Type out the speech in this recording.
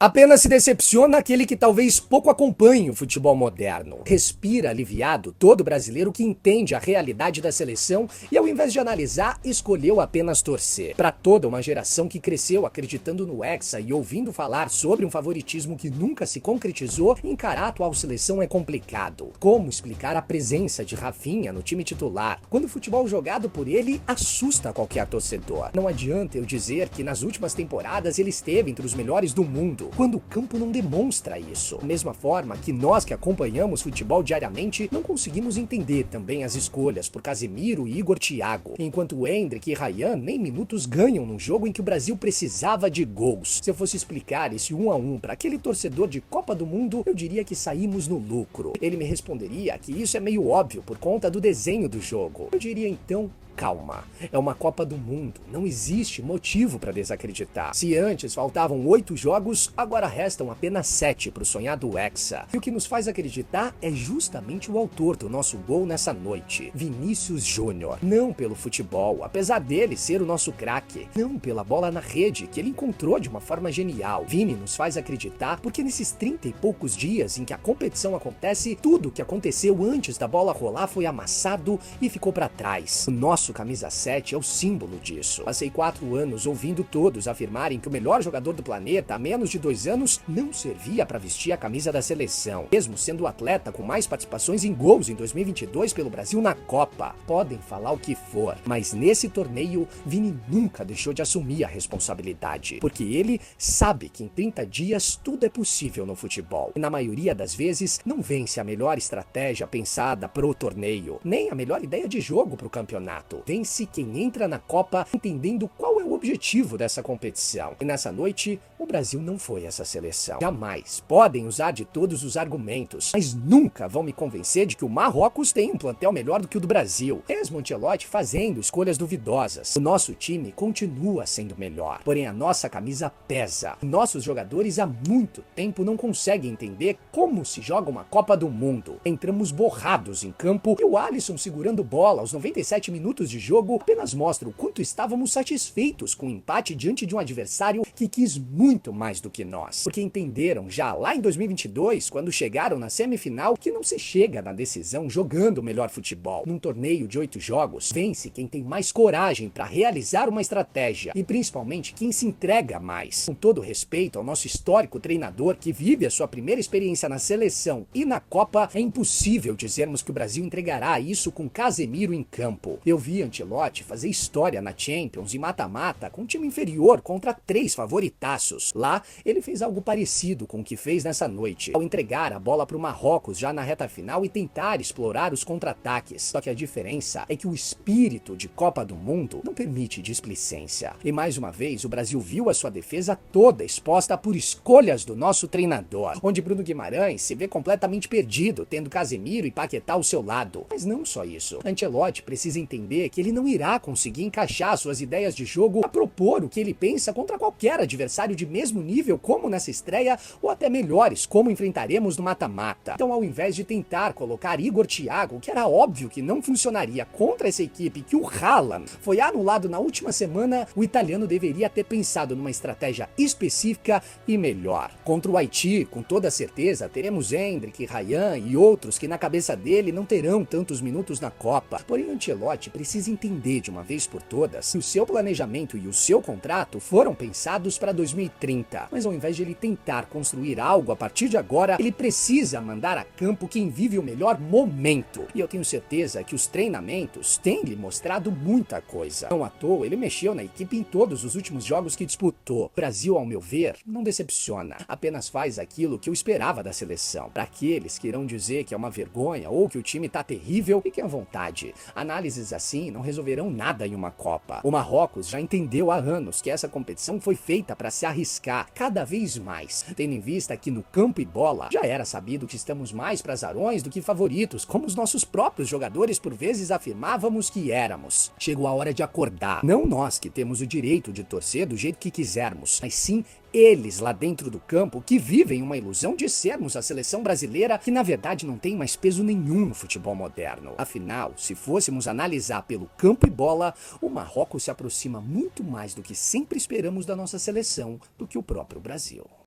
Apenas se decepciona aquele que talvez pouco acompanhe o futebol moderno. Respira aliviado todo brasileiro que entende a realidade da seleção e, ao invés de analisar, escolheu apenas torcer. Para toda uma geração que cresceu acreditando no Hexa e ouvindo falar sobre um favoritismo que nunca se concretizou, encarar a atual seleção é complicado. Como explicar a presença de Rafinha no time titular, quando o futebol jogado por ele assusta qualquer torcedor? Não adianta eu dizer que nas últimas temporadas ele esteve entre os melhores do mundo, quando o campo não demonstra isso. Da mesma forma que nós que acompanhamos futebol diariamente não conseguimos entender também as escolhas por Casemiro e Igor Thiago, enquanto Endrick e Ryan nem minutos ganham num jogo em que o Brasil precisava de gols. Se eu fosse explicar esse 1 a 1 para aquele torcedor de Copa do Mundo, eu diria que saímos no lucro. Ele me responderia que isso é meio óbvio por conta do desenho do jogo. Eu diria então: calma, é uma Copa do Mundo, não existe motivo para desacreditar. Se antes faltavam 8 jogos, agora restam apenas 7 para o sonhado Hexa. E o que nos faz acreditar é justamente o autor do nosso gol nessa noite, Vinícius Júnior. Não pelo futebol, apesar dele ser o nosso craque, não pela bola na rede que ele encontrou de uma forma genial. Vini nos faz acreditar porque nesses 30 e poucos dias em que a competição acontece, tudo que aconteceu antes da bola rolar foi amassado e ficou para trás. O nosso camisa 7 é o símbolo disso. Passei 4 anos ouvindo todos afirmarem que o melhor jogador do planeta há menos de 2 anos não servia para vestir a camisa da seleção, mesmo sendo o atleta com mais participações em gols em 2022 pelo Brasil na Copa. Podem falar o que for, mas nesse torneio Vini nunca deixou de assumir a responsabilidade, porque ele sabe que em 30 dias tudo é possível no futebol. E na maioria das vezes não vence a melhor estratégia pensada pro torneio, nem a melhor ideia de jogo pro campeonato. Vence quem entra na Copa entendendo qual é o objetivo dessa competição. E nessa noite, o Brasil não foi essa seleção. Jamais. Podem usar de todos os argumentos, mas nunca vão me convencer de que o Marrocos tem um plantel melhor do que o do Brasil. Mesmo Ancelotti fazendo escolhas duvidosas, o nosso time continua sendo melhor. Porém, a nossa camisa pesa. Nossos jogadores há muito tempo não conseguem entender como se joga uma Copa do Mundo. Entramos borrados em campo e o Alisson segurando bola aos 97 minutos de jogo apenas mostra o quanto estávamos satisfeitos com o empate diante de um adversário que quis muito mais do que nós. Porque entenderam já lá em 2022, quando chegaram na semifinal, que não se chega na decisão jogando o melhor futebol. Num torneio de 8 jogos, vence quem tem mais coragem para realizar uma estratégia e principalmente quem se entrega mais. Com todo respeito ao nosso histórico treinador que vive a sua primeira experiência na seleção e na Copa, é impossível dizermos que o Brasil entregará isso com Casemiro em campo. Eu vi Ancelotti fazer história na Champions e mata-mata com um time inferior contra 3 favoritaços. Lá, ele fez algo parecido com o que fez nessa noite, ao entregar a bola para o Marrocos já na reta final e tentar explorar os contra-ataques. Só que a diferença é que o espírito de Copa do Mundo não permite displicência. E mais uma vez, o Brasil viu a sua defesa toda exposta por escolhas do nosso treinador, onde Bruno Guimarães se vê completamente perdido, tendo Casemiro e Paquetá ao seu lado. Mas não só isso. Ancelotti precisa entender que ele não irá conseguir encaixar suas ideias de jogo a propor o que ele pensa contra qualquer adversário de mesmo nível como nessa estreia ou até melhores como enfrentaremos no mata-mata. Então, ao invés de tentar colocar Igor Thiago, que era óbvio que não funcionaria contra essa equipe que o Haaland foi anulado na última semana, o italiano deveria ter pensado numa estratégia específica e melhor. Contra o Haiti, com toda certeza, teremos Endrick, Ryan e outros que na cabeça dele não terão tantos minutos na Copa. Porém, Ancelotti precisa entender de uma vez por todas que o seu planejamento e o seu contrato foram pensados para 2030. Mas ao invés de ele tentar construir algo a partir de agora, ele precisa mandar a campo quem vive o melhor momento. E eu tenho certeza que os treinamentos têm lhe mostrado muita coisa. Não à toa, ele mexeu na equipe em todos os últimos jogos que disputou. O Brasil, ao meu ver, não decepciona. Apenas faz aquilo que eu esperava da seleção. Para aqueles que irão dizer que é uma vergonha ou que o time tá terrível, fiquem à vontade. Análises assim não resolverão nada em uma Copa. O Marrocos já entendeu há anos que essa competição foi feita para se arriscar cada vez mais, tendo em vista que no campo e bola já era sabido que estamos mais para azarões do que favoritos, como os nossos próprios jogadores por vezes afirmávamos que éramos. Chegou a hora de acordar. Não nós que temos o direito de torcer do jeito que quisermos, mas sim eles lá dentro do campo que vivem uma ilusão de sermos a seleção brasileira que na verdade não tem mais peso nenhum no futebol moderno. Afinal, se fôssemos analisar pelo campo e bola, o Marrocos se aproxima muito mais do que sempre esperamos da nossa seleção do que o próprio Brasil.